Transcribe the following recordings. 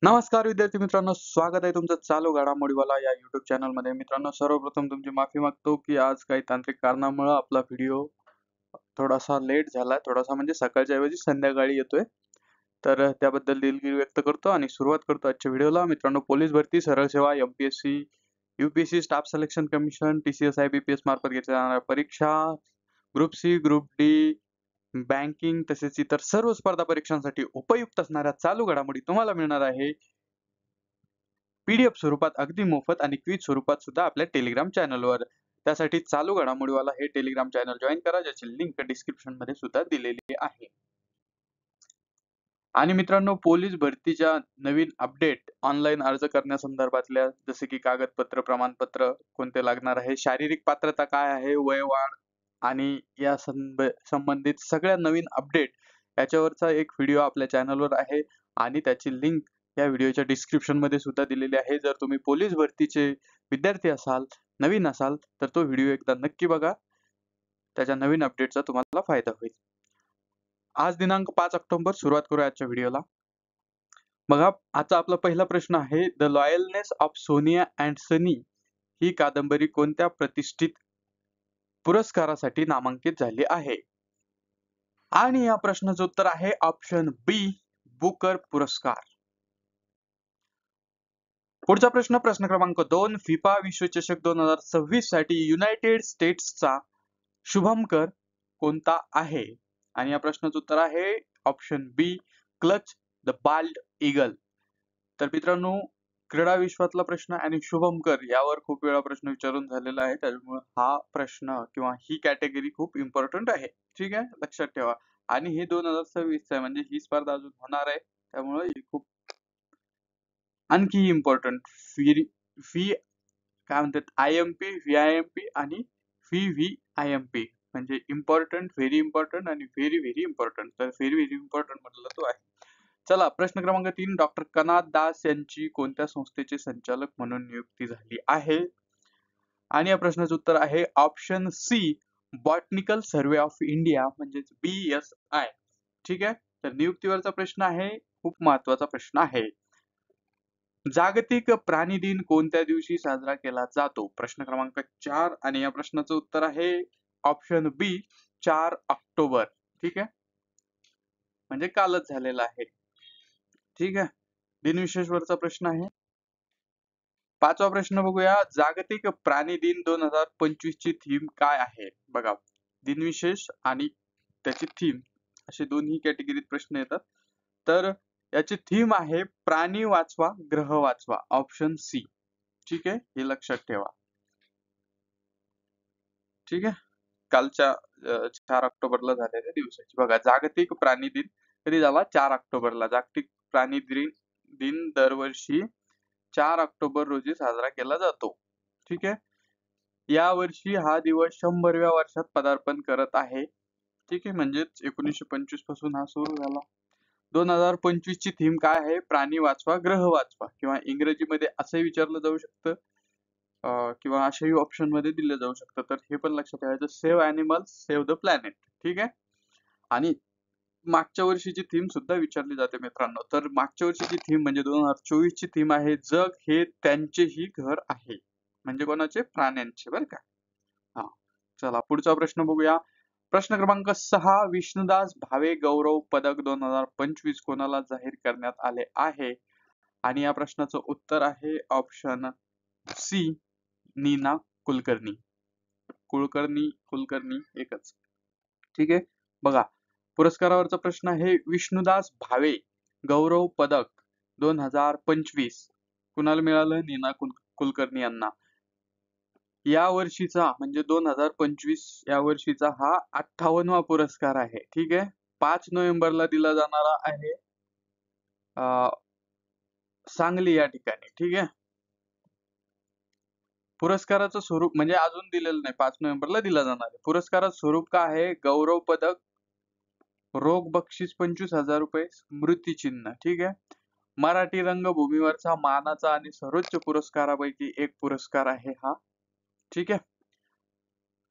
नमस्कार विद्यार्थी मित्रांनो, स्वागत आहे तुमचं चालू घडामोडीवाला या YouTube चॅनलमध्ये. मित्रांनो, सर्वप्रथम तुमची माफी मागतो की आज काही तांत्रिक कारणामुळं आपला व्हिडिओ थोडासा लेट झाला. थोडासा म्हणजे सकाळच्या ऐवजी संध्याकाळी येतोय. तर त्याबद्दल दिलगिरी व्यक्त करतो आणि सुरुवात करतो आजच्या व्हिडिओला. मित्रांनो, पोलीस भरती, सरळ सेवा, MPSC, UPSC, Staff Selection Commission, TCS, IBPS मार्फत घेतल्या जाणाऱ्या परीक्षा, group C, group D, banking तसेच इतर सर्व स्पर्धा परीक्षांसाठी उपयुक्त असणाऱ्या चालू घडामोडी तुम्हाला मिळणार आहे PDF स्वरूपात अगदी मोफत आणि क्विज स्वरूपात सुद्धा आपल्या टेलिग्राम चॅनलवर. त्यासाठी चालू घडामोडीवाला हे टेलिग्राम चॅनल जॉइन करा, ज्याची लिंक डिस्क्रिप्शन मध्ये सुद्धा दिलेली आहे. आणि मित्रांनो, पोलीस भरतीच्या नवीन अपडेट, ऑनलाईन अर्ज करण्यासंदर्भातल्या जसे की कागदपत्र, प्रमाणपत्र कोणते लागणार आहे, शारीरिक पात्रता काय आहे, वयवाढ आणि या संबंधित सगळ्या नवीन अपडेट याच्यावरचा एक व्हिडिओ आपल्या चॅनलवर आहे आणि त्याची लिंक या व्हिडिओच्या डिस्क्रिप्शन मध्ये सुद्धा दिलेली आहे. जर तुम्ही पोलीस भरतीचे विद्यार्थी असाल, नवीन असाल, तर तो व्हिडिओ एकदा नक्की बघा. त्याच्या नवीन अपडेटचा तुम्हाला फायदा होईल. आज दिनांक 5 ऑक्टोबर, सुरुवात करूया आजच्या व्हिडिओला. बघा, आजचा आपला पहिला प्रश्न आहे, द लॉयलनेस ऑफ सोनिया अँड सनी ही कादंबरी कोणत्या प्रतिष्ठित पुरस्कारासाठी नामांकित झाली आहे? आणि या प्रश्नाचं उत्तर आहे ऑप्शन बी, बुकर पुरस्कार. पुढचा प्रश्न क्रमांक 2, फिफा विश्वचषक 2026 साठी युनायटेड स्टेट्सचा शुभंकर कोणता आहे? आणि या प्रश्नाचं उत्तर आहे option B, clutch the bald eagle. तर मित्रांनो, क्रीडा विश्वातला प्रश्न आणि शुभंकर यावर खूप वेळा प्रश्न विचारून झालेला आहे, त्यामुळे हा प्रश्न किंवा ही कॅटेगरी खूप इम्पॉर्टंट आहे. ठीक आहे, लक्षात ठेवा. आणि हे 2026 आहे, म्हणजे ही स्पर्धा अजून होणार आहे, त्यामुळे ही खूप आणखी इम्पॉर्टंट. फी काय म्हणतात, IMP, VIMP आणि VVIMP म्हणजे इम्पॉर्टंट, व्हेरी इम्पॉर्टंट आणि व्हेरी व्हेरी इम्पॉर्टंट. तर व्हेरी व्हेरी इम्पॉर्टंट म्हटलं तो आहे. चला, प्रश्न क्रमांक 3, डॉक्टर कनाद दास यांची कोणत्या संस्थेचे संचालक म्हणून नियुक्ती झाली आहे? आणि या प्रश्नाचं उत्तर आहे option C, Botanical Survey of India म्हणजेच BSI. ठीक आहे, तर नियुक्तीवरचा प्रश्न आहे, खूप महत्वाचा प्रश्न आहे. जागतिक प्राणी दिन कोणत्या दिवशी साजरा केला जातो? प्रश्न क्रमांक 4 आणि या प्रश्नाचं उत्तर आहे ऑप्शन बी, 4 ऑक्टोबर. ठीक आहे, म्हणजे कालच झालेला आहे. ठीक आहे, दिनविशेष वरचा प्रश्न आहे. 5वा प्रश्न बघूया, जागतिक प्राणी दिन 2025 ची थीम काय आहे? बघा, दिनविशेष आणि त्याची थीम असे दोन्ही कॅटेगरीत प्रश्न येतात. तर याची थीम आहे प्राणी वाचवा, ग्रह वाचवा, ऑप्शन सी. ठीक आहे, हे लक्षात ठेवा. ठीक आहे, कालच्या 4 ऑक्टोबरला झालेल्या दिवसाची. बघा, जागतिक प्राणी दिन कधी झाला? 4 ऑक्टोबरला. जागतिक प्राणी दिन दरवर्षी 4 ऑक्टोबर रोजी साजरा केला जातो. ठीक आहे, या वर्षी हा दिवस 100व्या वर्षात पदार्पण करत आहे. ठीक आहे, म्हणजेच 1925 पासून हा सुरू झाला. 2025 ची थीम काय आहे? प्राणी वाचवा, ग्रह वाचवा, किंवा इंग्रजीमध्ये असंही विचारलं जाऊ शकतं किंवा अशाही ऑप्शन मध्ये दिलं जाऊ शकतं. तर हे पण लक्षात ठेवायचं, save animals, save the planet. ठीक आहे, आणि मागच्या वर्षीची थीम सुद्धा विचारली जाते मित्रांनो. तर मागच्या वर्षीची थीम म्हणजे 2024 ची थीम आहे, जग हे त्यांचेही घर आहे. म्हणजे कोणाचे? प्राण्यांचे, बरं का. हा, चला पुढचा प्रश्न बघूया. प्रश्न क्रमांक 6, विष्णुदास भावे गौरव पदक 2025 कोणाला जाहीर करण्यात आले आहे? आणि या प्रश्नाचं उत्तर आहे ऑप्शन सी, नीना कुलकर्णी. कुलकर्णी एकच. ठीक आहे, बघा, पुरस्कारावरचा प्रश्न आहे, विष्णुदास भावे गौरव पदक 2025 कुणाला मिळालं? नीना कुलकर्णी यांना. या वर्षीचा म्हणजे 2025 या वर्षीचा हा 58वा पुरस्कार आहे. ठीक आहे, 5 नोव्हेंबरला दिला जाणारा आहे सांगली या ठिकाणी. ठीक आहे, पुरस्काराचं स्वरूप म्हणजे अजून दिलेलं नाही, 5 नोव्हेंबरला दिला जाणार आहे. पुरस्काराचं स्वरूप काय आहे? गौरव पदक, रोख बक्षीस 25,000 रुपये, स्मृतिचिन्ह. ठीक आहे, मराठी रंगभूमीवरचा मानाचा आणि सर्वोच्च पुरस्कारापैकी एक पुरस्कार आहे हा. ठीक आहे,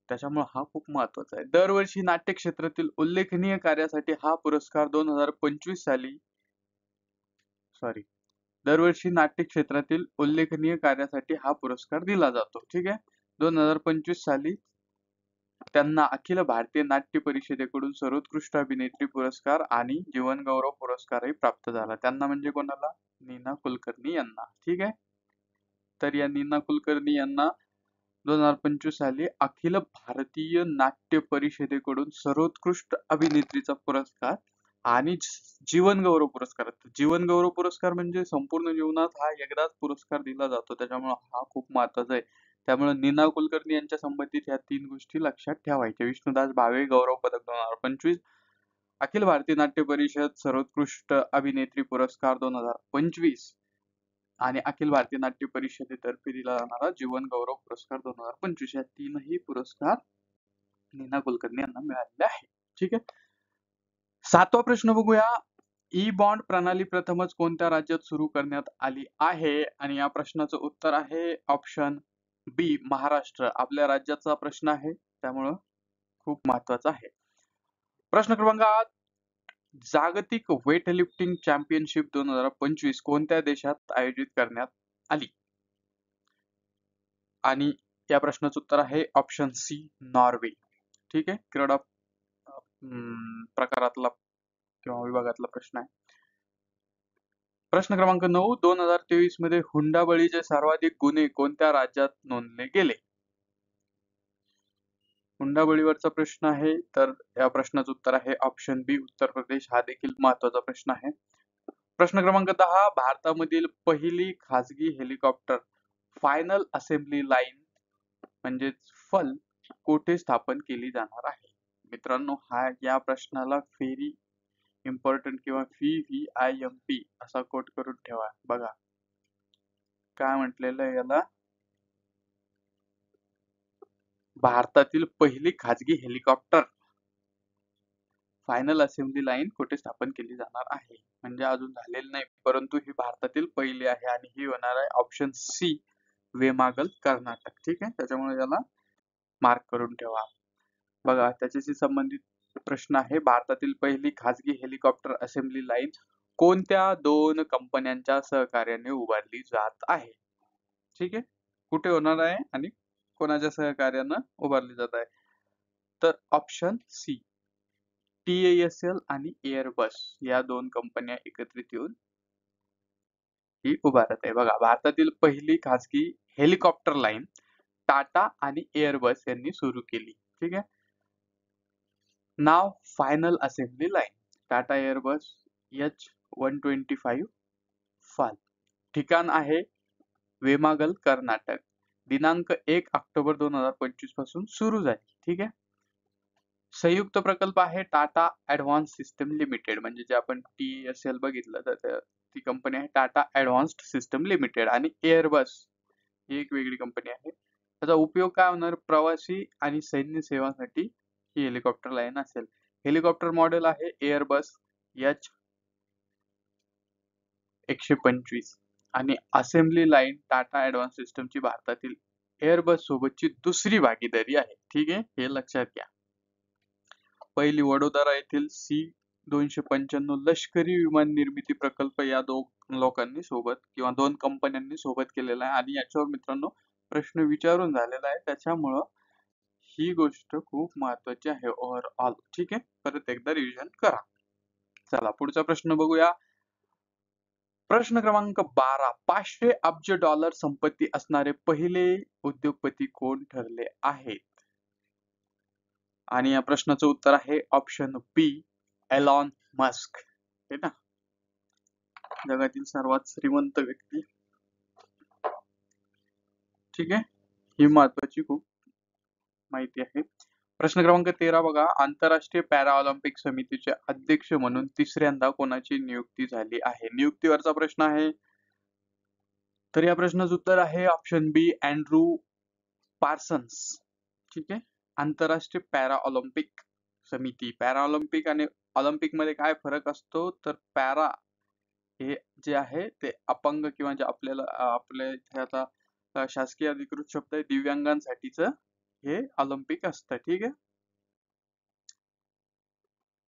त्याच्यामुळे हा खूप महत्वाचा आहे. दरवर्षी नाट्य क्षेत्रातील उल्लेखनीय कार्यासाठी हा पुरस्कार 2025 साली दरवर्षी नाट्य क्षेत्रातील उल्लेखनीय कार्यासाठी हा पुरस्कार दिला जातो. ठीक आहे. 2025 साली त्यांना अखिल भारतीय नाट्य परिषदेकडून सर्वोत्कृष्ट अभिनेत्री पुरस्कार आणि जीवनगौरव पुरस्कारही प्राप्त झाला. त्यांना म्हणजे कोणाला? नीना कुलकर्णी यांना. ठीक आहे. तर या नीना कुलकर्णी यांना 2025 साली अखिल भारतीय नाट्य परिषदेकडून सर्वोत्कृष्ट अभिनेत्रीचा पुरस्कार आणि जीवनगौरव पुरस्कार. जीवनगौरव पुरस्कार म्हणजे संपूर्ण जीवनात हा एकदाच पुरस्कार दिला जातो, त्याच्यामुळे हा खूप महत्वाचा आहे. त्यामुळे नीना कुलकर्णी यांच्या संबंधित ह्या 3 गोष्टी लक्षात ठेवायच्या. विष्णुदास भावे गौरव पदक 2025, अखिल भारतीय नाट्य परिषद सर्वोत्कृष्ट अभिनेत्री पुरस्कार 2025 आणि अखिल भारतीय नाट्य परिषदेतर्फे दिला जाणारा जीवन गौरव पुरस्कार 2025 या 3ही पुरस्कार नीना कुलकर्णी यांना मिळालेले आहे. ठीक आहे. 7वा प्रश्न बघूया. ई बॉन्ड प्रणाली प्रथमच कोणत्या राज्यात सुरू करण्यात आली आहे? आणि या प्रश्नाचं उत्तर आहे ऑप्शन बी, महाराष्ट्र. आपल्या राज्याचा प्रश्न आहे, त्यामुळं खूप महत्वाचा आहे. प्रश्न क्रमांक 8, जागतिक वेटलिफ्टिंग चॅम्पियनशिप 2025 कोणत्या देशात आयोजित करण्यात आली? आणि या प्रश्नाचं उत्तर आहे ऑप्शन सी, नॉर्वे. ठीक आहे. क्रीडा प्रकारातला किंवा विभागातला प्रश्न आहे. प्रश्न क्रमांक 9, 2023 मध्ये हुंडाबळीचे सर्वाधिक गुन्हे कोणत्या राज्यात नोंदले गेले? हुंडाबळीवरचा प्रश्न आहे, तर या प्रश्नाचं उत्तर आहे ऑप्शन बी, उत्तर प्रदेश. हा देखील महत्वाचा प्रश्न आहे. प्रश्न क्रमांक 10, भारतामधील पहिली खासगी हेलिकॉप्टर फायनल असेंब्ली लाईन म्हणजे फल कोठे स्थापन केली जाणार आहे? मित्रांनो, या प्रश्नाला व्हेरी इम्पॉर्टंट किंवा VVIMP असा कोट करून ठेवा. बघा काय म्हटलेलं आहे याला. भारतातील पहिली खाजगी हेलिकॉप्टर फायनल असेंब्ली लाईन कुठे स्थापन केली जाणार आहे? म्हणजे अजून झालेली नाही, परंतु ही भारतातील पहिली आहे आणि ही होणार आहे ऑप्शन सी, वेमागल, कर्नाटक. ठीक आहे. त्याच्यामुळे याला मार्क करून ठेवा. बघा त्याच्याशी संबंधित प्रश्न आहे. भारतातील पहिली खाजगी हेलिकॉप्टर असेंब्ली लाईन कोणत्या 2 कंपन्यांच्या सहकार्याने उभारली जात आहे? ठीक आहे. कुठे होणार आहे आणि कोणाच्या सहकार्यानं उभारली जात आहे? तर ऑप्शन सी, TASL आणि एअरबस या 2 कंपन्या एकत्रित येऊन ही उभारत आहे. बघा, भारतातील पहिली खासगी हेलिकॉप्टर लाईन टाटा आणि एअरबस यांनी सुरू केली. ठीक आहे. नाव final assembly line, Tata Airbus H125 फाल. ठिकाण आहे वेमागल, कर्नाटक. दिनांक 1 ऑक्टोबर 2025 पासून सुरू झाली. ठीक आहे. संयुक्त प्रकल्प आहे टाटा ऍडव्हान्स सिस्टम लिमिटेड, म्हणजे जे आपण TASL बघितलं तर ती कंपनी आहे टाटा ऍडव्हान्स्ड सिस्टम लिमिटेड. आणि एअरबस ही एक वेगळी कंपनी आहे. त्याचा उपयोग काय होणार? प्रवासी आणि सैन्य सेवांसाठी ही हेलिकॉप्टर लाईन असेल. हेलिकॉप्टर मॉडेल आहे एअरबस H125 आणि असेंब्ली लाईन टाटा ऍडव्हान्स सिस्टमची भारतातील एअरबस सोबतची दुसरी भागीदारी आहे. ठीक आहे. हे लक्षात घ्या. पहिली वडोदरा येथील C-295 लष्करी विमान निर्मिती प्रकल्प या 2 लोकांनी सोबत किंवा 2 कंपन्यांनी सोबत केलेला आहे आणि याच्यावर मित्रांनो प्रश्न विचारून झालेला आहे, त्याच्यामुळं ही गोष्ट खूप महत्वाची आहे ओव्हरऑल. ठीक आहे. परत एकदा रिव्हिजन करा. चला पुढचा प्रश्न बघूया. प्रश्न क्रमांक 12, 500 अब्ज डॉलर संपत्ती असणारे पहिले उद्योगपती कोण ठरले आहेत? आणि या प्रश्नाचं उत्तर आहे ऑप्शन बी, एलॉन मस्क. हे ना, जगातील सर्वात श्रीमंत व्यक्ती. ठीक आहे. ही महत्वाची खूप माहिती आहे. प्रश्न क्रमांक 13 बघा. आंतरराष्ट्रीय पॅरा ऑलिम्पिक समितीचे अध्यक्ष म्हणून तिसऱ्यांदा कोणाची नियुक्ती झाली आहे? नियुक्तीवरचा प्रश्न आहे. तर या प्रश्नाचं उत्तर आहे ऑप्शन बी, अँड्रू पार्सन्स. ठीक आहे. आंतरराष्ट्रीय पॅरा ऑलिम्पिक समिती. पॅरा ऑलिम्पिक आणि ऑलिम्पिक मध्ये काय फरक असतो? तर पॅरा हे जे आहे ते अपंग किंवा जे आपल्या इथे आता शासकीय अधिकृत शब्द आहे दिव्यांगांसाठीच हे ऑलिम्पिक असतं. ठीक आहे.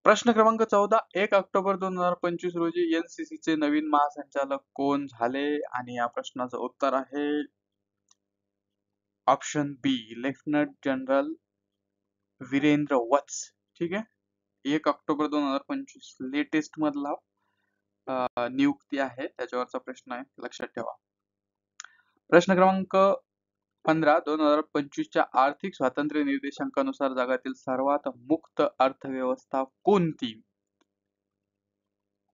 प्रश्न क्रमांक 14, 1 ऑक्टोबर 2025 रोजी NCC चे नवीन महासंचालक कोण झाले? आणि या प्रश्नाचं उत्तर आहे ऑप्शन बी, लेफ्टनंट जनरल वीरेंद्र वत्स. ठीक आहे, 1 ऑक्टोबर 2025 लेटेस्ट मधला नियुक्ती आहे, त्याच्यावरचा प्रश्न आहे, लक्षात ठेवा. प्रश्न क्रमांक 15, 2025 च्या आर्थिक स्वातंत्र्य निर्देशांकानुसार जगातील सर्वात मुक्त अर्थव्यवस्था कोणती?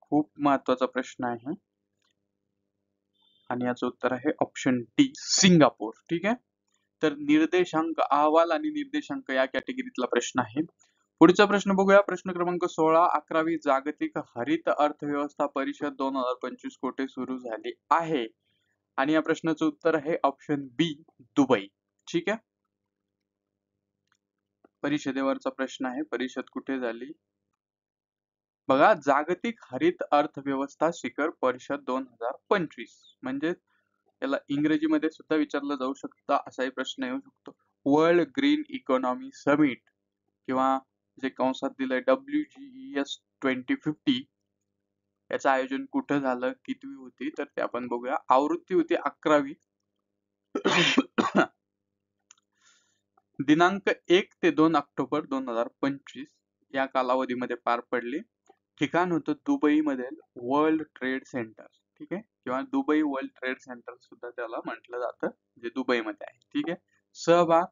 खूप महत्वाचा प्रश्न आहे आणि याचं उत्तर आहे ऑप्शन डी, सिंगापूर. ठीक आहे, तर निर्देशांक, अहवाल आणि निर्देशांक या कॅटेगरीतला प्रश्न आहे. पुढचा प्रश्न बघूया. प्रश्न क्रमांक 16, 11वी जागतिक हरित अर्थव्यवस्था परिषद 2025 कोठे सुरू झाली आहे? आणि या प्रश्नाचं उत्तर आहे ऑप्शन बी, दुबई. ठीक आहे, परिषदेवरचा प्रश्न आहे, परिषद कुठे झाली? बघा, जागतिक हरित अर्थव्यवस्था शिखर परिषद 2025, म्हणजे याला इंग्रजीमध्ये सुद्धा विचारलं जाऊ शकतं, असाही प्रश्न येऊ शकतो. वर्ल्ड ग्रीन इकॉनॉमी समिट किंवा जे कंसात दिलंय WGES 2050, याचं आयोजन कुठं झालं, कितवी होती, तर ते आपण बघूया. आवृत्ती होती 11वी. दिनांक 1 ते 2 ऑक्टोबर 2025 या कालावधीमध्ये पार पडली. ठिकाण होतं दुबई मधील वर्ल्ड ट्रेड सेंटर. ठीक आहे, किंवा दुबई वर्ल्ड ट्रेड सेंटर सुद्धा त्याला म्हटलं जातं, जे दुबई मध्ये आहे. ठीक आहे, सहभाग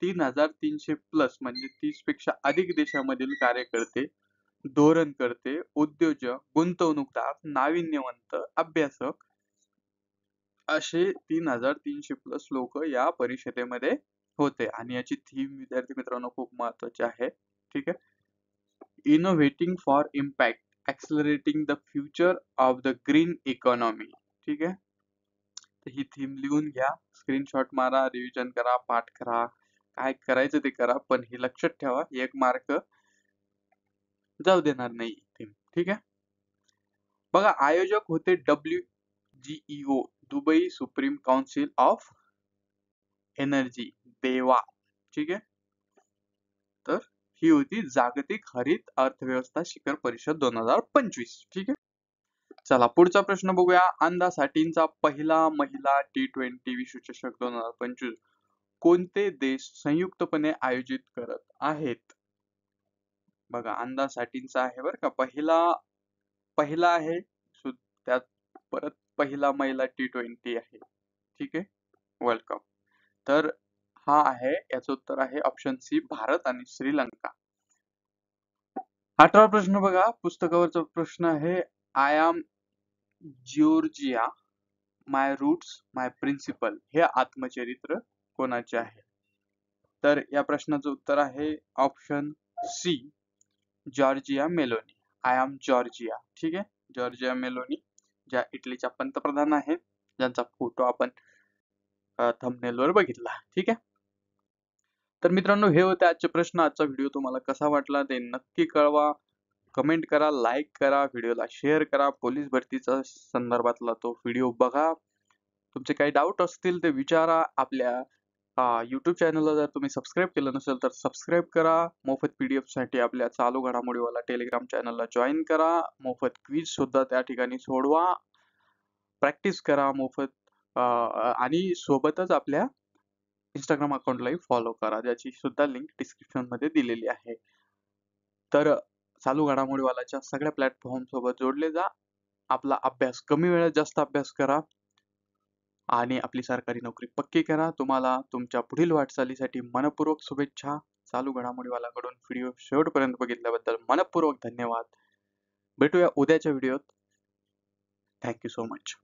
3300 प्लस, म्हणजे 30 पेक्षा अधिक देशामधील कार्यकर्ते, धोरणकर्ते, उद्योजक, गुंतवणूकदार, नाविन्यवंत, अभ्यासक असे 3300 प्लस लोक या परिषदेमध्ये होते. आणि याची थीम विद्यार्थी मित्रांनो खूप महत्वाची आहे. ठीक आहे, innovating for impact, accelerating the future of the green economy. ठीक आहे, तर ही थीम लिहून घ्या, स्क्रीनशॉट मारा, रिव्हिजन करा, पाठ करा, काय करायचं ते करा, पण हे लक्षात ठेवा, 1 मार्क जाऊ देणार नाही थीम. ठीक आहे, बघा, आयोजक होते WGEO, Dubai supreme council of energy, देवा. ठीक आहे, तर ही होती जागतिक हरित अर्थव्यवस्था शिखर परिषद 2025. ठीक आहे, चला पुढचा प्रश्न बघूया. अंदासाठींचा पहिला महिला T20 विश्वचषक 2025 कोणते देश संयुक्तपणे आयोजित करत आहेत? बघा, अंदासाठींचा आहे बरं का, पहिला आहे, त्यात परत पहिला महिला T20 आहे. ठीक आहे, वर्ल्ड कप. तर हा आहे, याचं उत्तर आहे ऑप्शन सी, भारत आणि श्रीलंका. 18वा प्रश्न बघा, पुस्तकावरचा प्रश्न आहे, I am Giorgia, my roots my principle हे आत्मचरित्र कोणाचे आहे? तर या प्रश्नाचं उत्तर आहे option C, Giorgia Meloni. I am Giorgia. ठीक आहे, जॉर्जिया मेलोनी, ज्या इटलीच्या पंतप्रधान आहेत, ज्यांचा फोटो आपण थंबनेल वर बघितला. ठीक आहे, तर मित्रांनो, हे होते आजचे प्रश्न. आजचा व्हिडिओ तुम्हाला कसा वाटला ते नक्की कळवा, कमेंट करा, लाईक करा, व्हिडिओला शेअर करा. पोलीस भरतीचा संदर्भातला तो व्हिडिओ बघा. तुमचे काही डाऊट असतील ते विचारा. आपल्या YouTube चॅनलला जर तुम्ही सबस्क्राईब केलं नसेल तर सबस्क्राईब करा. मोफत PDF साठी आपल्या चालू घडामोडीवाला टेलिग्राम चॅनलला जॉईन करा. मोफत क्विज सुद्धा त्या ठिकाणी सोडवा, प्रॅक्टिस करा मोफत, आणि सोबतच आपल्या इंस्टाग्राम अकाउंटलाही फॉलो करा, ज्याची सुद्धा लिंक डिस्क्रिप्शन मध्ये दिलेली आहे. तर चालू घडामोडीवालाच्या सगळ्या प्लॅटफॉर्म सोबत जोडले जा. आपला अभ्यास कमी वेळात जास्त अभ्यास करा आणि आपली सरकारी नोकरी पक्की करा. तुम्हाला तुमच्या पुढील वाटचालीसाठी मनपूर्वक शुभेच्छा. चालू घडामोडीवालाकडून व्हिडिओ शेवटपर्यंत बघितल्याबद्दल मनपूर्वक धन्यवाद. भेटूया उद्याच्या व्हिडिओत. Thank you so much.